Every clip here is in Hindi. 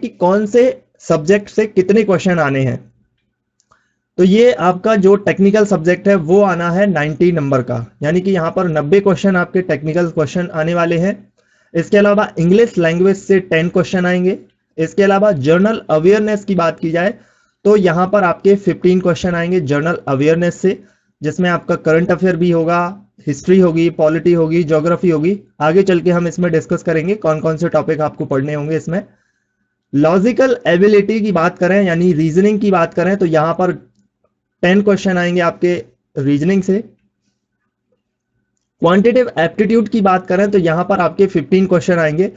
कि कौन से सब्जेक्ट से कितने क्वेश्चन आने हैं। तो ये आपका जो टेक्निकल सब्जेक्ट है वो आना है 90 नंबर का, यानी कि यहाँ पर 90 क्वेश्चन आपके टेक्निकल क्वेश्चन आने वाले हैं। इसके अलावा इंग्लिश लैंग्वेज से 10 क्वेश्चन आएंगे। इसके अलावा जर्नल अवेयरनेस की बात की जाए तो यहाँ पर आपके 15 क्वेश्चन आएंगे जर्नल अवेयरनेस से, जिसमें आपका करंट अफेयर भी होगा, हिस्ट्री होगी, पॉलिटी होगी, ज्योग्राफी होगी। आगे चल के हम इसमें डिस्कस करेंगे कौन कौन से टॉपिक आपको पढ़ने होंगे इसमें। लॉजिकल एबिलिटी की बात करें यानी रीजनिंग की बात करें तो यहाँ पर 10 क्वेश्चन आएंगे आपके रीजनिंग से। क्वांटिटेटिव एप्टीट्यूड की बात करें तो यहां पर आपके 15 क्वेश्चन आएंगे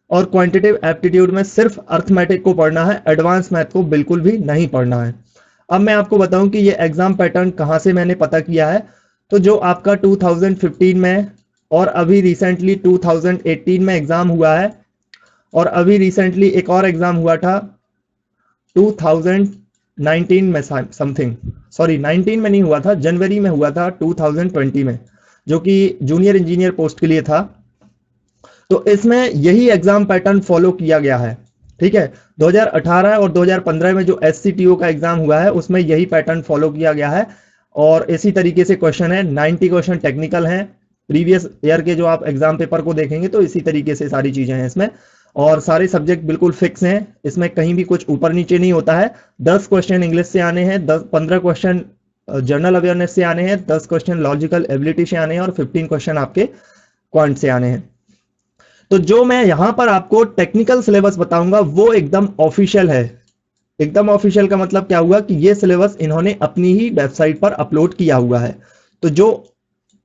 और क्वांटिटेटिव एप्टीट्यूड में सिर्फ अर्थमेटिक को पढ़ना है, एडवांस मैथ को बिल्कुल भी नहीं पढ़ना है। अब मैं आपको बताऊं कि ये एग्जाम पैटर्न कहां से मैंने पता किया है। तो जो आपका 2015 में और अभी रिसेंटली 2018 में एग्जाम हुआ है, और अभी रिसेंटली एक और एग्जाम हुआ था 2019 में समथिंग, सॉरी 19 में नहीं हुआ था, जनवरी में हुआ था 2020 में, जो कि जूनियर इंजीनियर पोस्ट के लिए था। तो इसमें यही एग्जाम पैटर्न फॉलो किया गया है। ठीक है, 2018 और 2015 में जो SCTO का एग्जाम हुआ है उसमें यही पैटर्न फॉलो किया गया है और इसी तरीके से क्वेश्चन है। 90 क्वेश्चन टेक्निकल हैं, प्रीवियस ईयर के जो आप एग्जाम पेपर को देखेंगे तो इसी तरीके से सारी चीजें हैं इसमें, और सारे सब्जेक्ट बिल्कुल फिक्स हैं, इसमें कहीं भी कुछ ऊपर नीचे नहीं होता है। 10 क्वेश्चन इंग्लिश से आने हैं, 15 क्वेश्चन जनरल अवेयरनेस से आने हैं, 10 क्वेश्चन लॉजिकल एबिलिटी से आने हैं और 15 क्वेश्चन आपके क्वांट से आने हैं। तो जो मैं यहां पर आपको टेक्निकल सिलेबस बताऊंगा वो एकदम ऑफिशियल है। एकदम ऑफिशियल का मतलब क्या हुआ कि ये सिलेबस इन्होंने अपनी ही वेबसाइट पर अपलोड किया हुआ है। तो जो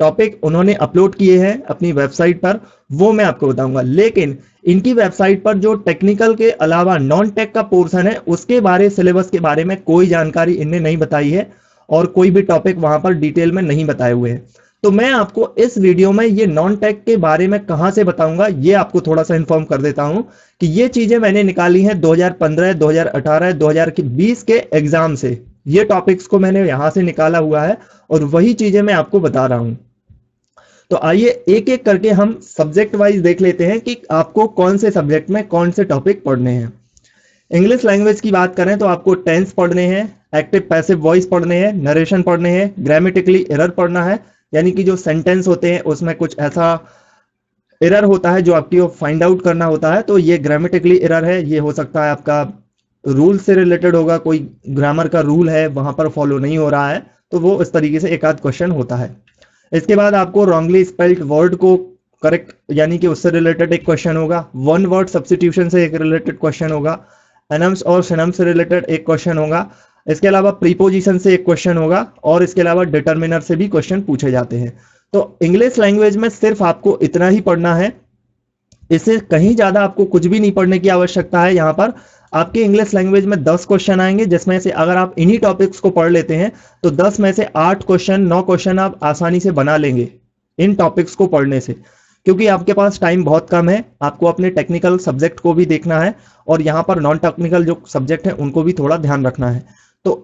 टॉपिक उन्होंने अपलोड किए हैं अपनी वेबसाइट पर वो मैं आपको बताऊंगा, लेकिन इनकी वेबसाइट पर जो टेक्निकल के अलावा नॉन टेक का पोर्शन है उसके बारे सिलेबस के बारे में कोई जानकारी इनने नहीं बताई है और कोई भी टॉपिक वहां पर डिटेल में नहीं बताए हुए हैं। तो मैं आपको इस वीडियो में ये नॉन टेक के बारे में कहां से बताऊंगा ये आपको थोड़ा सा इन्फॉर्म कर देता हूं कि ये चीजें मैंने निकाली हैं 2015, 2018, 2020 के एग्जाम से। ये टॉपिक्स को मैंने यहां से निकाला हुआ है और वही चीजें मैं आपको बता रहा हूं। तो आइए एक एक करके हम सब्जेक्ट वाइज देख लेते हैं कि आपको कौन से सब्जेक्ट में कौन से टॉपिक पढ़ने हैं। इंग्लिश लैंग्वेज की बात करें तो आपको टेंस पढ़ने हैं, एक्टिव पैसिव वॉइस पढ़ने हैं, नरेशन पढ़ने हैं, ग्रामेटिकली एरर पढ़ना है, यानी कि जो सेंटेंस होते हैं उसमें कुछ ऐसा एरर होता है जो आपकी फाइंड आउट करना होता है, तो ये ग्रामेटिकली एरर है। ये हो सकता है आपका रूल से रिलेटेड होगा, कोई ग्रामर का रूल है वहां पर फॉलो नहीं हो रहा है, तो वो इस तरीके से एक आध क्वेश्चन होता है। इसके बाद आपको रॉन्गली स्पेल्ड वर्ड को करेक्ट यानी कि उससे रिलेटेड एक क्वेश्चन होगा, वन वर्ड सब्स्टिट्यूशन से एक रिलेटेड क्वेश्चन होगा, एनम्स और सिनम्स से रिलेटेड एक क्वेश्चन होगा, इसके अलावा प्रीपोजिशन से एक क्वेश्चन होगा और इसके अलावा डिटर्मिनर से भी क्वेश्चन पूछे जाते हैं। तो इंग्लिश लैंग्वेज में सिर्फ आपको इतना ही पढ़ना है, इससे कहीं ज्यादा आपको कुछ भी नहीं पढ़ने की आवश्यकता है। यहाँ पर आपके इंग्लिश लैंग्वेज में 10 क्वेश्चन आएंगे, जिसमें से अगर आप इन्हीं टॉपिक्स को पढ़ लेते हैं तो 10 में से 8 क्वेश्चन 9 क्वेश्चन आप आसानी से बना लेंगे इन टॉपिक्स को पढ़ने से, क्योंकि आपके पास टाइम बहुत कम है। आपको अपने टेक्निकल सब्जेक्ट को भी देखना है और यहाँ पर नॉन टेक्निकल जो सब्जेक्ट है उनको भी थोड़ा ध्यान रखना है। तो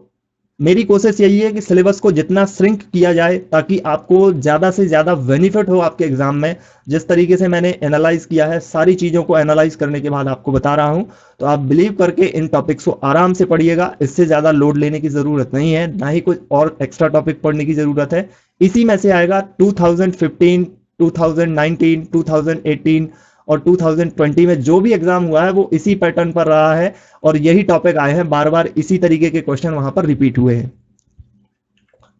मेरी कोशिश यही है कि सिलेबस को जितना श्रिंक किया जाए ताकि आपको ज्यादा से ज्यादा बेनिफिट हो आपके एग्जाम में। जिस तरीके से मैंने एनालाइज किया है, सारी चीजों को एनालाइज करने के बाद आपको बता रहा हूं, तो आप बिलीव करके इन टॉपिक्स को आराम से पढ़िएगा। इससे ज्यादा लोड लेने की जरूरत नहीं है, ना ही कुछ और एक्स्ट्रा टॉपिक पढ़ने की जरूरत है। इसी में से आएगा 2015, 2019, 2018 और 2020 में जो भी एग्जाम हुआ है वो इसी पैटर्न पर रहा है और यही टॉपिक आए हैं, बार बार इसी तरीके के क्वेश्चन वहां पर रिपीट हुए हैं।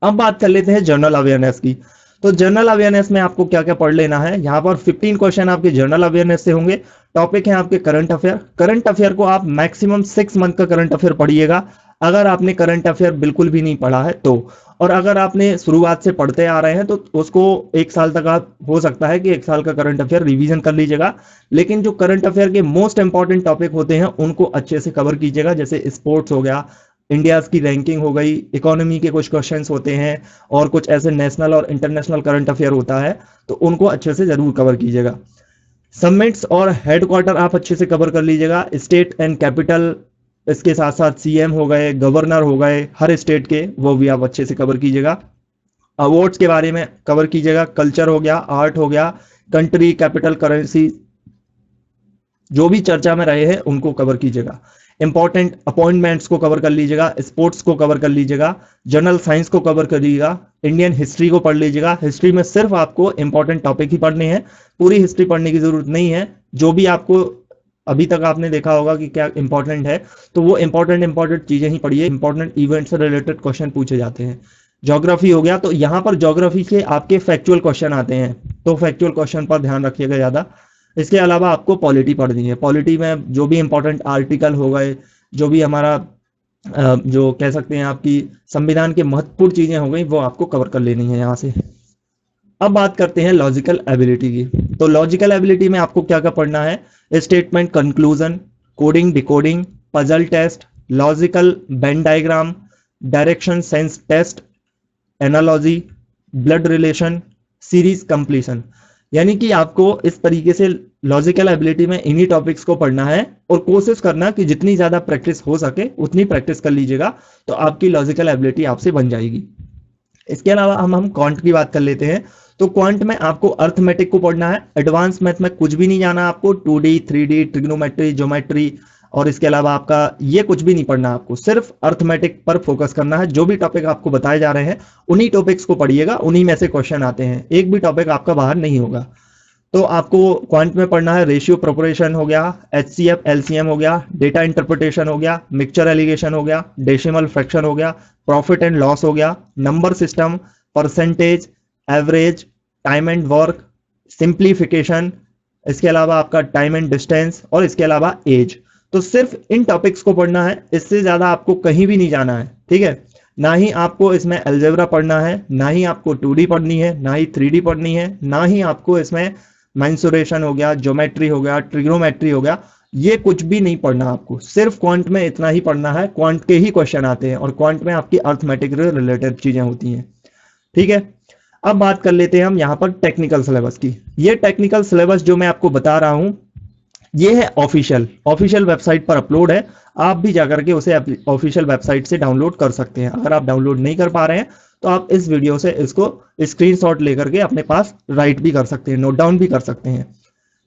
अब बात कर लेते हैं जनरल अवेयरनेस की। तो जनरल अवेयरनेस में आपको क्या क्या पढ़ लेना है, यहाँ पर 15 क्वेश्चन आपके जनरल अवेयरनेस से होंगे। टॉपिक है आपके करंट अफेयर। करंट अफेयर को आप मैक्सिमम 6 मंथ का करंट अफेयर पढ़िएगा, अगर आपने करंट अफेयर बिल्कुल भी नहीं पढ़ा है तो। और अगर आपने शुरुआत से पढ़ते आ रहे हैं तो उसको 1 साल तक आप, हो सकता है कि 1 साल का करंट अफेयर रिवीजन कर लीजिएगा, लेकिन जो करंट अफेयर के मोस्ट इंपॉर्टेंट टॉपिक होते हैं उनको अच्छे से कवर कीजिएगा। जैसे स्पोर्ट्स हो गया, इंडिया की रैंकिंग हो गई, इकोनॉमी के कुछ क्वेश्चंस होते हैं और कुछ ऐसे नेशनल और इंटरनेशनल करंट अफेयर होता है, तो उनको अच्छे से जरूर कवर कीजिएगा। समिट्स और हेडक्वार्टर आप अच्छे से कवर कर लीजिएगा। स्टेट एंड कैपिटल, इसके साथ साथ सीएम हो गए, गवर्नर हो गए हर स्टेट के, वो भी आप अच्छे से कवर कीजिएगा। अवार्ड्स के बारे में कवर कीजिएगा। कल्चर हो गया, आर्ट हो गया, कंट्री, कैपिटल, करेंसी, जो भी चर्चा में रहे हैं उनको कवर कीजिएगा। इंपॉर्टेंट अपॉइंटमेंट्स को कवर कर लीजिएगा, स्पोर्ट्स को कवर कर लीजिएगा, जनरल साइंस को कवर कर लीजिएगा, इंडियन हिस्ट्री को पढ़ लीजिएगा। हिस्ट्री में सिर्फ आपको इंपॉर्टेंट टॉपिक ही पढ़ने हैं, पूरी हिस्ट्री पढ़ने की जरूरत नहीं है। जो भी आपको अभी तक आपने देखा होगा कि क्या इंपॉर्टेंट है, तो वो इंपॉर्टेंट चीजें ही पढ़िए। इंपॉर्टेंट इवेंट से रिलेटेड क्वेश्चन पूछे जाते हैं। ज्योग्राफी हो गया, तो यहाँ पर ज्योग्राफी से आपके फैक्चुअल क्वेश्चन आते हैं, तो फैक्चुअल क्वेश्चन पर ध्यान रखिएगा ज्यादा। इसके अलावा आपको पॉलिटी पढ़नी है। पॉलिटी में जो भी इंपॉर्टेंट आर्टिकल हो गए, जो भी हमारा जो कह सकते हैं आपकी संविधान के महत्वपूर्ण चीजें हो गई, वो आपको कवर कर लेनी है यहाँ से। अब बात करते हैं लॉजिकल एबिलिटी की। तो लॉजिकल एबिलिटी में आपको क्या क्या पढ़ना है? Statement conclusion, coding decoding, puzzle test, logical Venn diagram, direction sense test, analogy, blood relation, series completion. यानी कि आपको इस तरीके से लॉजिकल एबिलिटी में इन्हीं टॉपिक्स को पढ़ना है और कोशिश करना कि जितनी ज्यादा प्रैक्टिस हो सके उतनी प्रैक्टिस कर लीजिएगा, तो आपकी लॉजिकल एबिलिटी आपसे बन जाएगी। इसके अलावा हम क्वांट की बात कर लेते हैं। तो क्वांट में आपको अर्थमेटिक को पढ़ना है। एडवांस मैथ में कुछ भी नहीं जाना आपको, 2D 3D ट्रिग्नोमेट्री, ज्योमेट्री और इसके अलावा आपका ये कुछ भी नहीं पढ़ना, आपको सिर्फ अर्थमेटिक पर फोकस करना है। जो भी टॉपिक आपको बताए जा रहे हैं उन्हीं टॉपिक्स को पढ़िएगा, उन्हीं में से क्वेश्चन आते हैं, एक भी टॉपिक आपका बाहर नहीं होगा। तो आपको क्वांट में पढ़ना है रेशियो प्रोपोर्शन हो गया, HCF LCM हो गया, डेटा इंटरप्रिटेशन हो गया, मिक्सचर एलिगेशन हो गया, डेसिमल फ्रैक्शन हो गया, प्रॉफिट एंड लॉस हो गया, number system, percentage, average, time and work, simplification, इसके अलावा आपका टाइम एंड डिस्टेंस और इसके अलावा एज। तो सिर्फ इन टॉपिक्स को पढ़ना है, इससे ज्यादा आपको कहीं भी नहीं जाना है, ठीक है। ना ही आपको इसमें अलजेब्रा पढ़ना है, ना ही आपको 2D पढ़नी है, ना ही 3D पढ़नी है, ना ही आपको इसमें मेंसुरेशन हो गया, ज्योमेट्री हो गया, ट्रिग्नोमेट्री हो गया, ये कुछ भी नहीं पढ़ना आपको। सिर्फ क्वांट में इतना ही पढ़ना है, क्वांट के ही क्वेश्चन आते हैं और क्वांट में आपकी अर्थमेटिक रिलेटेड चीजें होती हैं, ठीक है। अब बात कर लेते हैं हम यहाँ पर टेक्निकल सिलेबस की। ये टेक्निकल सिलेबस जो मैं आपको बता रहा हूं, ये है ऑफिशियल वेबसाइट पर अपलोड है। आप भी जाकर के उसे ऑफिशियल वेबसाइट से डाउनलोड कर सकते हैं। अगर आप डाउनलोड नहीं कर पा रहे हैं तो आप इस वीडियो से इसको स्क्रीनशॉट लेकर के अपने पास राइट भी कर सकते हैं, नोट डाउन भी कर सकते हैं।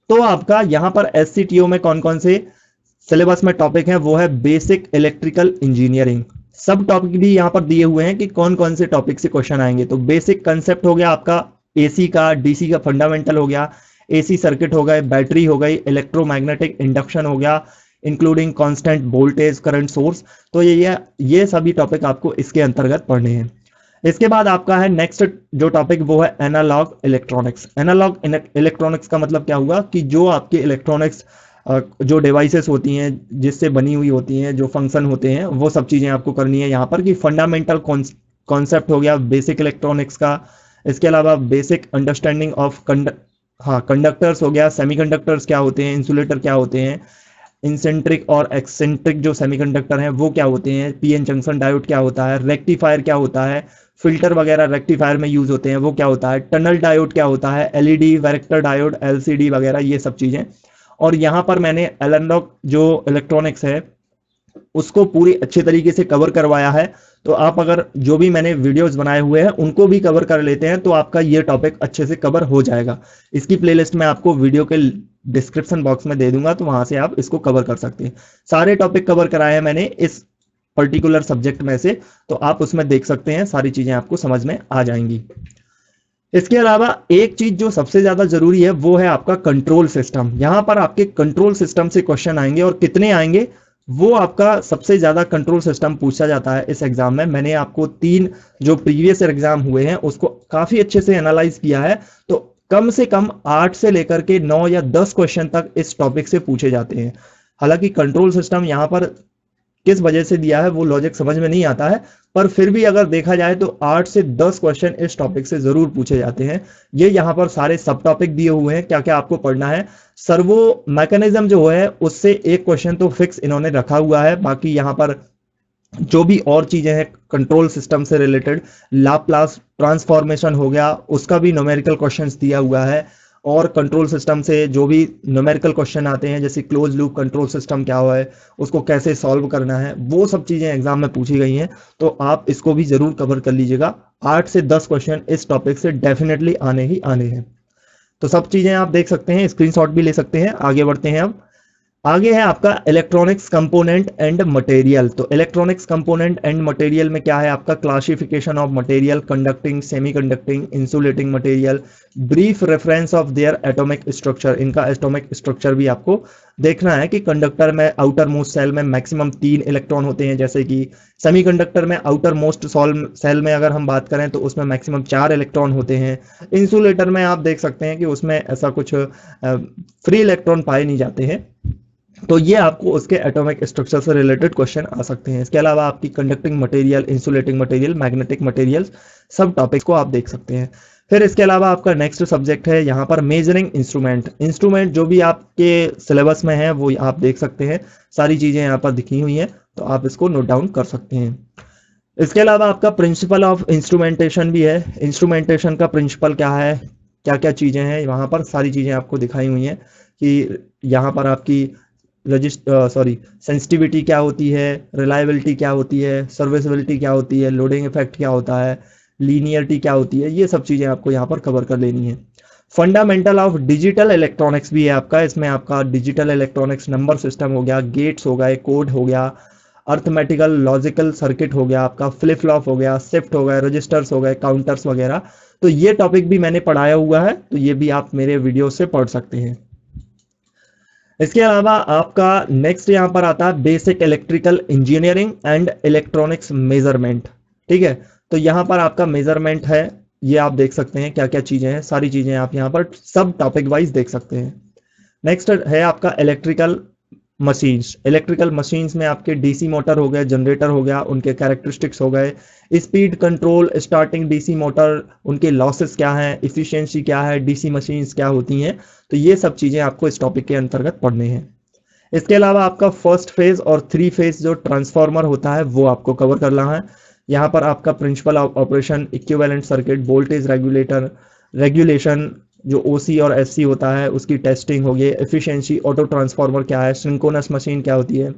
तो आपका यहाँ पर SCTO में कौन कौन से सिलेबस में टॉपिक है, वो है बेसिक इलेक्ट्रिकल इंजीनियरिंग। सब टॉपिक भी यहाँ पर दिए हुए हैं कि कौन कौन से टॉपिक से क्वेश्चन आएंगे। तो बेसिक कंसेप्ट हो गया आपका AC का, DC का फंडामेंटल हो गया, AC सर्किट हो गए, बैटरी हो गई, इलेक्ट्रोमैग्नेटिक इंडक्शन हो गया, including constant voltage current source. तो ये सभी टॉपिक आपको इसके अंतर्गत पढ़ने हैं। इसके बाद आपका है नेक्स्ट जो टॉपिक, वो है एनालॉग इलेक्ट्रॉनिक्स। एनालॉग इलेक्ट्रॉनिक्स का मतलब क्या हुआ कि जो आपके इलेक्ट्रॉनिक्स जो डिवाइसेस होती हैं, जिससे बनी हुई होती हैं, जो फंक्शन होते हैं, वो सब चीजें आपको करनी है यहाँ पर। कि फंडामेंटल कॉन्सेप्ट हो गया बेसिक इलेक्ट्रॉनिक्स का। इसके अलावा बेसिक अंडरस्टैंडिंग ऑफ कंडक्टर्स हो गया, सेमीकंडक्टर्स क्या होते हैं, इंसुलेटर क्या होते हैं, इंसेंट्रिक और एक्सेंट्रिक जो सेमीकंडक्टर हैं वो क्या होते हैं, पीएन जंक्शन डायोड क्या होता है, रेक्टिफायर क्या होता है, फिल्टर वगैरह रेक्टिफायर में यूज होते हैं वो क्या होता है, टनल डायोड क्या होता है, LED वैरेक्टर डायोड, LCD वगैरह, ये सब चीजें। और यहाँ पर मैंने एनालॉग जो इलेक्ट्रॉनिक्स है उसको पूरी अच्छे तरीके से कवर करवाया है। तो आप अगर जो भी मैंने वीडियोस बनाए हुए हैं उनको भी कवर कर लेते हैं तो आपका ये टॉपिक अच्छे से कवर हो जाएगा। इसकी प्लेलिस्ट में आपको वीडियो के डिस्क्रिप्शन बॉक्स में दे दूंगा, तो वहां से आप इसको कवर कर सकते हैं। सारे टॉपिक कवर कराए हैं मैंने इस पर्टिकुलर सब्जेक्ट में से, तो आप उसमें देख सकते हैं, सारी चीजें आपको समझ में आ जाएंगी। इसके अलावा एक चीज जो सबसे ज्यादा जरूरी है वो है आपका कंट्रोल सिस्टम। यहां पर आपके कंट्रोल सिस्टम से क्वेश्चन आएंगे और कितने आएंगे, वो आपका सबसे ज्यादा कंट्रोल सिस्टम पूछा जाता है इस एग्जाम में। मैंने आपको 3 जो प्रीवियस एग्जाम हुए हैं उसको काफी अच्छे से एनालाइज किया है। तो कम से कम 8 से लेकर के 9 या 10 क्वेश्चन तक इस टॉपिक से पूछे जाते हैं। हालांकि कंट्रोल सिस्टम यहाँ पर किस वजह से दिया है वो लॉजिक समझ में नहीं आता है, पर फिर भी अगर देखा जाए तो 8 से 10 क्वेश्चन इस टॉपिक से जरूर पूछे जाते हैं। ये यहाँ पर सारे सब टॉपिक दिए हुए हैं, क्या क्या आपको पढ़ना है। सर्वो मैकेनिज्म जो है उससे एक क्वेश्चन तो फिक्स इन्होंने रखा हुआ है, बाकी यहाँ पर जो भी और चीजें हैं कंट्रोल सिस्टम से रिलेटेड, लाप्लास ट्रांसफॉर्मेशन हो गया, उसका भी न्यूमेरिकल क्वेश्चंस दिया हुआ है। और कंट्रोल सिस्टम से जो भी न्यूमेरिकल क्वेश्चन आते हैं, जैसे क्लोज लूप कंट्रोल सिस्टम क्या हुआ है, उसको कैसे सॉल्व करना है, वो सब चीजें एग्जाम में पूछी गई हैं। तो आप इसको भी जरूर कवर कर लीजिएगा। 8 से 10 क्वेश्चन इस टॉपिक से डेफिनेटली आने ही आने हैं। तो सब चीजें आप देख सकते हैं, स्क्रीनशॉट भी ले सकते हैं। आगे बढ़ते हैं अब। आगे है आपका इलेक्ट्रॉनिक्स कंपोनेंट एंड मटेरियल। तो इलेक्ट्रॉनिक्स कंपोनेंट एंड मटेरियल में क्या है आपका classification of material, conducting, semi conducting, insulating material, brief reference of their atomic structure. इनका एटॉमिक स्ट्रक्चर भी आपको देखना है कि कंडक्टर में आउटर मोस्ट सेल में मैक्सिमम 3 इलेक्ट्रॉन होते हैं, जैसे कि सेमी कंडक्टर में आउटर मोस्ट सेल में अगर हम बात करें तो उसमें मैक्सिमम 4 इलेक्ट्रॉन होते हैं। इंसुलेटर में आप देख सकते हैं कि उसमें ऐसा कुछ फ्री इलेक्ट्रॉन पाए नहीं जाते हैं। तो ये आपको उसके एटॉमिक स्ट्रक्चर से रिलेटेड क्वेश्चन आ सकते हैं। इसके अलावा आपकी conducting material, insulating material, magnetic material, सब टॉपिक्स को आप देख सकते हैं। फिर इसके अलावा आपका नेक्स्ट सब्जेक्ट है यहाँ पर मेजरिंग इंस्ट्रूमेंट। इंस्ट्रूमेंट जो भी आपके सिलेबस में है वो आप देख सकते हैं, सारी चीजें यहाँ पर दिखी हुई हैं, तो आप इसको नोट डाउन कर सकते हैं। इसके अलावा आपका प्रिंसिपल ऑफ इंस्ट्रूमेंटेशन भी है। इंस्ट्रूमेंटेशन का प्रिंसिपल क्या है, क्या क्या चीजें हैं, वहां पर सारी चीजें आपको दिखाई हुई हैं कि यहाँ पर आपकी सेंसिटिविटी क्या होती है, रिलायबिलिटी क्या होती है, सर्विसिबिलिटी क्या होती है, लोडिंग इफेक्ट क्या होता है, लीनियरिटी क्या होती है, ये सब चीजें आपको यहाँ पर कवर कर लेनी है। फंडामेंटल ऑफ डिजिटल इलेक्ट्रॉनिक्स भी है आपका। इसमें आपका डिजिटल इलेक्ट्रॉनिक्स, नंबर सिस्टम हो गया, गेट्स हो गए, कोड हो गया, अर्थमेटिकल लॉजिकल सर्किट हो गया, आपका फ्लिप फ्लॉप हो गया, शिफ्ट हो गए, रजिस्टर्स हो गए, काउंटर्स वगैरह। तो ये टॉपिक भी मैंने पढ़ाया हुआ है, तो ये भी आप मेरे वीडियो से पढ़ सकते हैं। इसके अलावा आपका नेक्स्ट यहां पर आता है basic electrical engineering and electronics measurement. ठीक है, तो यहां पर आपका मेजरमेंट है, ये आप देख सकते हैं क्या क्या चीजें हैं, सारी चीजें आप यहां पर सब टॉपिक वाइज देख सकते हैं। नेक्स्ट है आपका इलेक्ट्रिकल मशीन्स। इलेक्ट्रिकल मशीन्स में आपके डीसी मोटर हो गए, जनरेटर हो गया, उनके कैरेक्टरिस्टिक्स हो गए, speed control, starting DC motor, उनके लॉसेस क्या हैं, इफिशिएंसी क्या है, डीसी मशीन्स क्या होती हैं, तो ये सब चीजें आपको इस टॉपिक के अंतर्गत पढ़ने हैं। इसके अलावा आपका फर्स्ट फेज और 3 फेज जो ट्रांसफार्मर होता है वो आपको कवर करना है। यहाँ पर आपका principle of operation, equivalent circuit, voltage regulator, regulation जो ओसी और एससी होता है उसकी टेस्टिंग होगी, एफिशिएंसी, ऑटो ट्रांसफार्मर क्या है, सिंक्रोनस मशीन क्या होती है,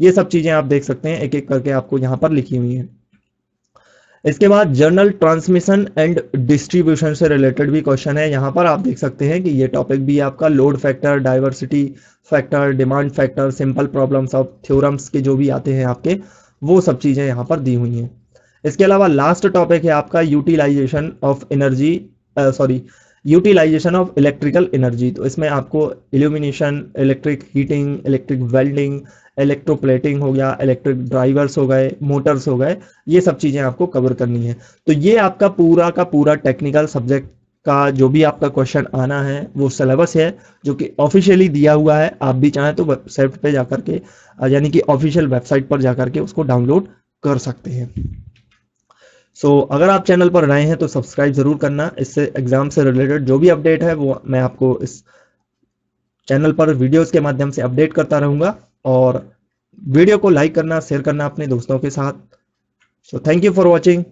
ये सब चीजें आप देख सकते हैं, एक एक करके आपको यहाँ पर लिखी हुई है। इसके बाद जर्नल ट्रांसमिशन एंड डिस्ट्रीब्यूशन से रिलेटेड भी क्वेश्चन है। यहाँ पर आप देख सकते हैं कि ये टॉपिक भी आपका load factor, diversity factor, demand factor, simple problems of theorems के जो भी आते हैं आपके, वो सब चीजें यहाँ पर दी हुई हैं। इसके अलावा लास्ट टॉपिक है आपका utilisation of energy, utilisation of electrical energy. तो इसमें आपको illumination, electric heating, electric welding, electroplating हो गया, इलेक्ट्रिक ड्राइवर्स हो गए, मोटर्स हो गए, ये सब चीजें आपको कवर करनी है। तो ये आपका पूरा का पूरा टेक्निकल सब्जेक्ट का जो भी आपका क्वेश्चन आना है वो सिलेबस है, जो कि ऑफिशियली दिया हुआ है। आप भी चाहें तो वेबसाइट पे जाकर के, यानी कि ऑफिशियल वेबसाइट पर जाकर के उसको डाउनलोड कर सकते हैं। अगर आप चैनल पर नए हैं तो सब्सक्राइब जरूर करना। इससे एग्जाम से रिलेटेड जो भी अपडेट है वो मैं आपको इस चैनल पर वीडियोस के माध्यम से अपडेट करता रहूंगा, और वीडियो को लाइक करना, शेयर करना अपने दोस्तों के साथ। Thank you for watching.